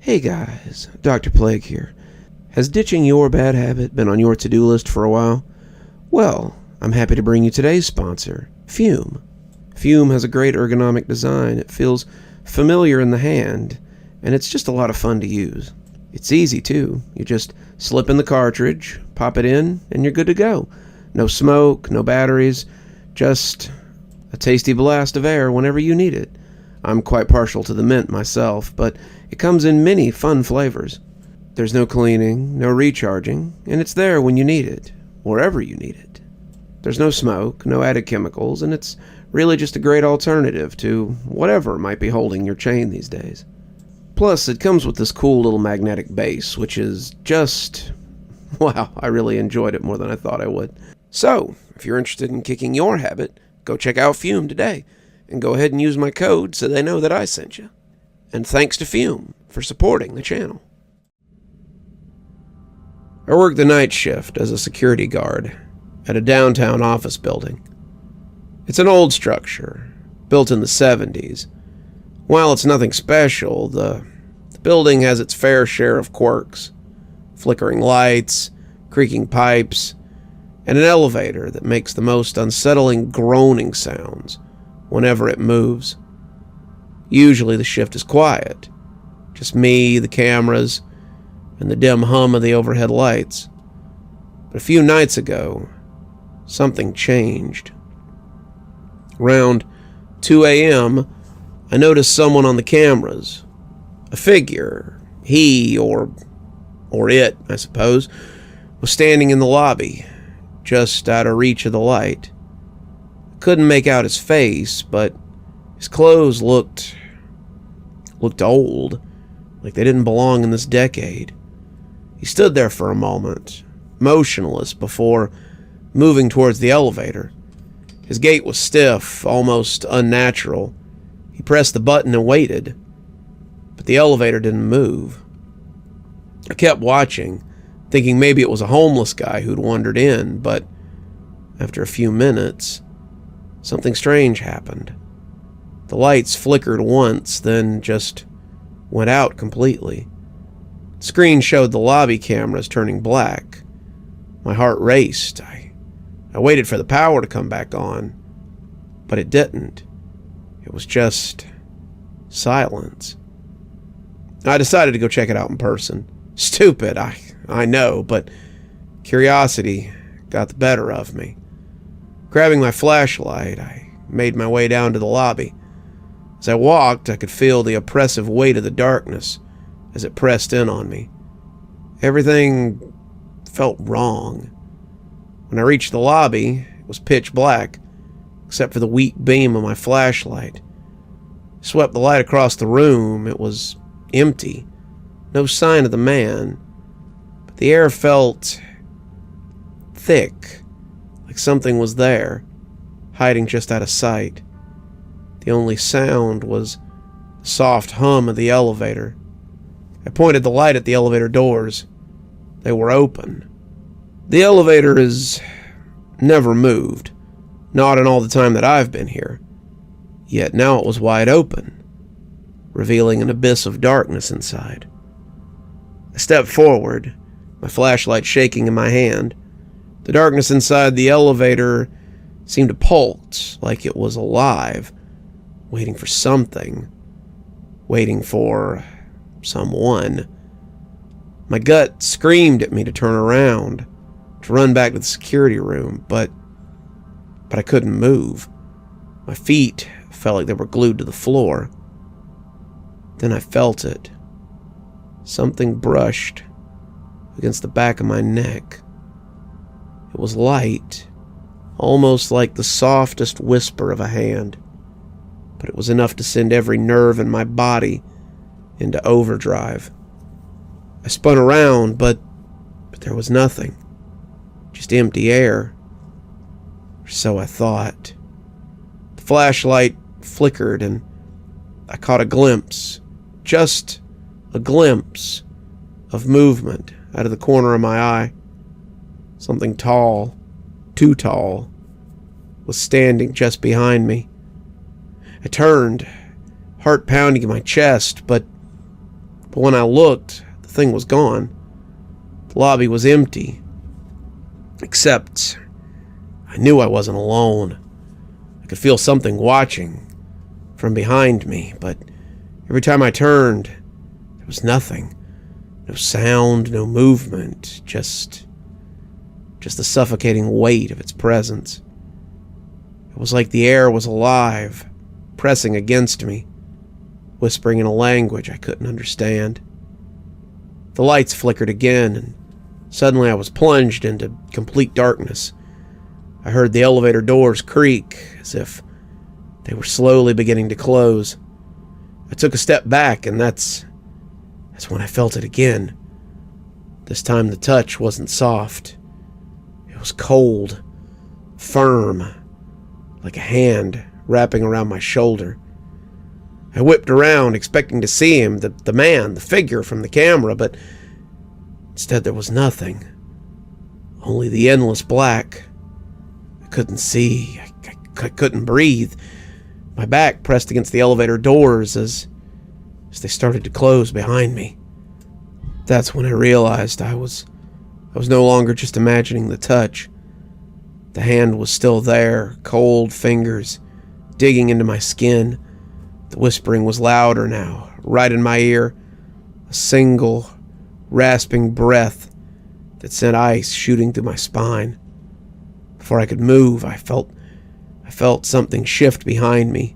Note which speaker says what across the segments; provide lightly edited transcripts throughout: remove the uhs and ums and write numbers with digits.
Speaker 1: Hey guys, Dr. Plague here. Has ditching your bad habit been on your to-do list for a while? Well, I'm happy to bring you today's sponsor, Fume. Fume has a great ergonomic design. It feels familiar in the hand, and it's just a lot of fun to use. It's easy too. You just slip in the cartridge, pop it in, and you're good to go. No smoke, no batteries, just a tasty blast of air whenever you need it. I'm quite partial to the mint myself, but it comes in many fun flavors. There's no cleaning, no recharging, and it's there when you need it, wherever you need it. There's no smoke, no added chemicals, and it's really just a great alternative to whatever might be holding your chain these days. Plus, it comes with this cool little magnetic base, which is just... wow, I really enjoyed it more than I thought I would. So, if you're interested in kicking your habit, go check out Fume today, and go ahead and use my code so they know that I sent you. And thanks to Fume for supporting the channel. I work the night shift as a security guard at a downtown office building. It's an old structure, built in the 70s. While it's nothing special, the building has its fair share of quirks. Flickering lights, creaking pipes, and an elevator that makes the most unsettling groaning sounds whenever it moves. Usually the shift is quiet. Just me, the cameras, and the dim hum of the overhead lights. But a few nights ago, something changed. Around 2 a.m., I noticed someone on the cameras. A figure, he or it, I suppose, was standing in the lobby, just out of reach of the light. Couldn't make out his face, but his clothes looked old, like they didn't belong in this decade. He stood there for a moment, motionless, before moving towards the elevator. His gait was stiff, almost unnatural. He pressed the button and waited, but the elevator didn't move. I kept watching, thinking maybe it was a homeless guy who'd wandered in, but after a few minutes, something strange happened. The lights flickered once, then just went out completely. The screen showed the lobby cameras turning black. My heart raced. I waited for the power to come back on, but it didn't. It was just silence. I decided to go check it out in person. Stupid, I know, but curiosity got the better of me. Grabbing my flashlight, I made my way down to the lobby. As I walked, I could feel the oppressive weight of the darkness as it pressed in on me. Everything felt wrong. When I reached the lobby, it was pitch black, except for the weak beam of my flashlight. I swept the light across the room. It was empty. No sign of the man. But the air felt thick, like something was there, hiding just out of sight. The only sound was the soft hum of the elevator. I pointed the light at the elevator doors. They were open. The elevator has never moved, not in all the time that I've been here. Yet now it was wide open, revealing an abyss of darkness inside. I stepped forward, my flashlight shaking in my hand. The darkness inside the elevator seemed to pulse like it was alive, waiting for something, waiting for someone. My gut screamed at me to turn around, to run back to the security room, but I couldn't move. My feet felt like they were glued to the floor. Then I felt it. Something brushed against the back of my neck. It was light, almost like the softest whisper of a hand, but it was enough to send every nerve in my body into overdrive. I spun around, but there was nothing. Just empty air. Or so I thought. The flashlight flickered and I caught a glimpse, just a glimpse of movement out of the corner of my eye. Something tall, too tall, was standing just behind me. I turned, heart pounding in my chest, but But when I looked, the thing was gone. The lobby was empty. Except, I knew I wasn't alone. I could feel something watching from behind me, but every time I turned, there was nothing. No sound, no movement, just the suffocating weight of its presence. It was like the air was alive, pressing against me, whispering in a language I couldn't understand. The lights flickered again, and suddenly I was plunged into complete darkness. I heard the elevator doors creak as if they were slowly beginning to close. I took a step back, and that's when I felt it again. This time the touch wasn't soft. It was cold, firm, like a hand wrapping around my shoulder. I whipped around, expecting to see him, the man, the figure from the camera, but instead there was nothing. Only the endless black. I couldn't see. I couldn't breathe. My back pressed against the elevator doors as they started to close behind me. That's when I realized I was no longer just imagining the touch. The hand was still there, cold fingers digging into my skin. The whispering was louder now, right in my ear. A single, rasping breath that sent ice shooting through my spine. Before I could move, I felt something shift behind me,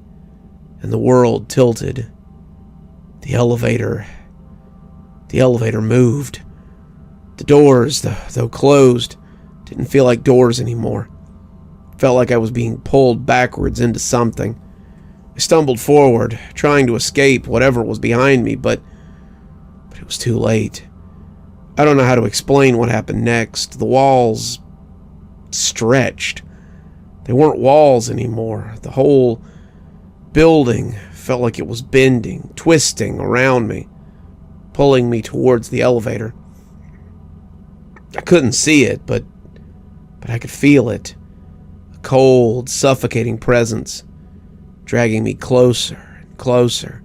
Speaker 1: and the world tilted. The elevator moved. The doors, though closed, didn't feel like doors anymore. It felt like I was being pulled backwards into something. I stumbled forward, trying to escape whatever was behind me, but it was too late. I don't know how to explain what happened next. The walls stretched. They weren't walls anymore. The whole building felt like it was bending, twisting around me, pulling me towards the elevator. I couldn't see it, but I could feel it. A cold, suffocating presence, dragging me closer and closer.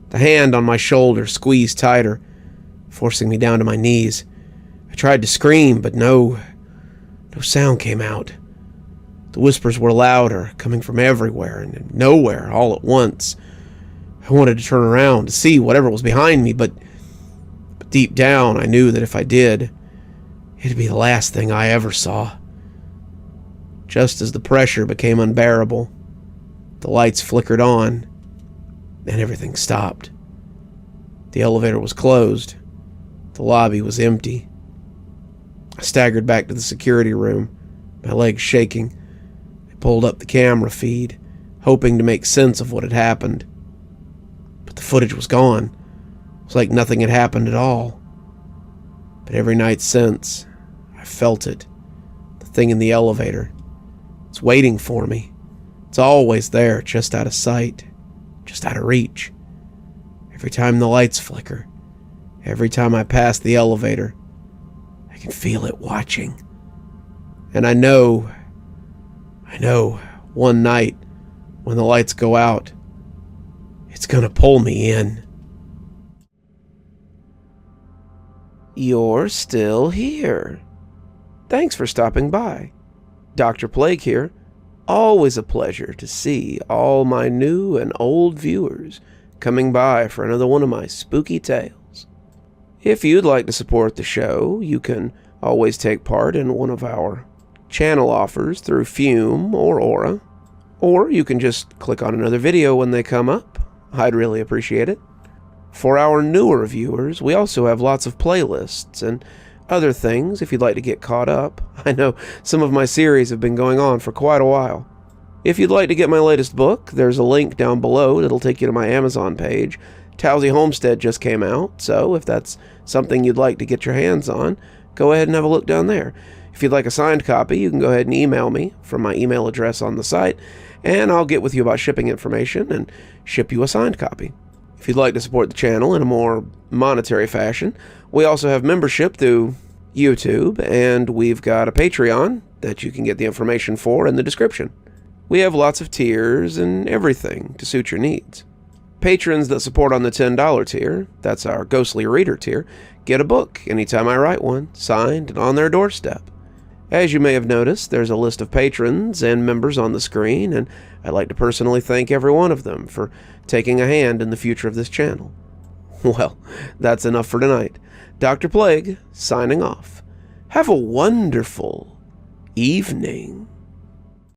Speaker 1: The hand on my shoulder squeezed tighter, forcing me down to my knees. I tried to scream, but no sound came out. The whispers were louder, coming from everywhere and nowhere all at once. I wanted to turn around to see whatever was behind me, but deep down I knew that if I did, it'd be the last thing I ever saw. Just as the pressure became unbearable, the lights flickered on, and everything stopped. The elevator was closed. The lobby was empty. I staggered back to the security room, my legs shaking. I pulled up the camera feed, hoping to make sense of what had happened. But the footage was gone. It was like nothing had happened at all. But every night since, I felt it. The thing in the elevator. It's waiting for me. It's always there, just out of sight, just out of reach. Every time the lights flicker, every time I pass the elevator, I can feel it watching. And I know, one night, when the lights go out, it's gonna pull me in. You're still here. Thanks for stopping by. Dr. Plague here. Always a pleasure to see all my new and old viewers coming by for another one of my spooky tales. If you'd like to support the show, you can always take part in one of our channel offers through Fume or Aura, or you can just click on another video when they come up. I'd really appreciate it. For our newer viewers, we also have lots of playlists and other things if you'd like to get caught up. I know some of my series have been going on for quite a while. If you'd like to get my latest book, there's a link down below that'll take you to my Amazon page. Towesey Homestead just came out, so if that's something you'd like to get your hands on, go ahead and have a look down there. If you'd like a signed copy, you can go ahead and email me from my email address on the site, and I'll get with you about shipping information and ship you a signed copy. If you'd like to support the channel in a more monetary fashion, we also have membership through YouTube, and we've got a Patreon that you can get the information for in the description. We have lots of tiers and everything to suit your needs. Patrons that support on the $10 tier, that's our Ghostly Reader tier, get a book anytime I write one, signed and on their doorstep. As you may have noticed, there's a list of patrons and members on the screen, and I'd like to personally thank every one of them for taking a hand in the future of this channel. Well, that's enough for tonight. Dr. Plague, signing off. Have a wonderful evening.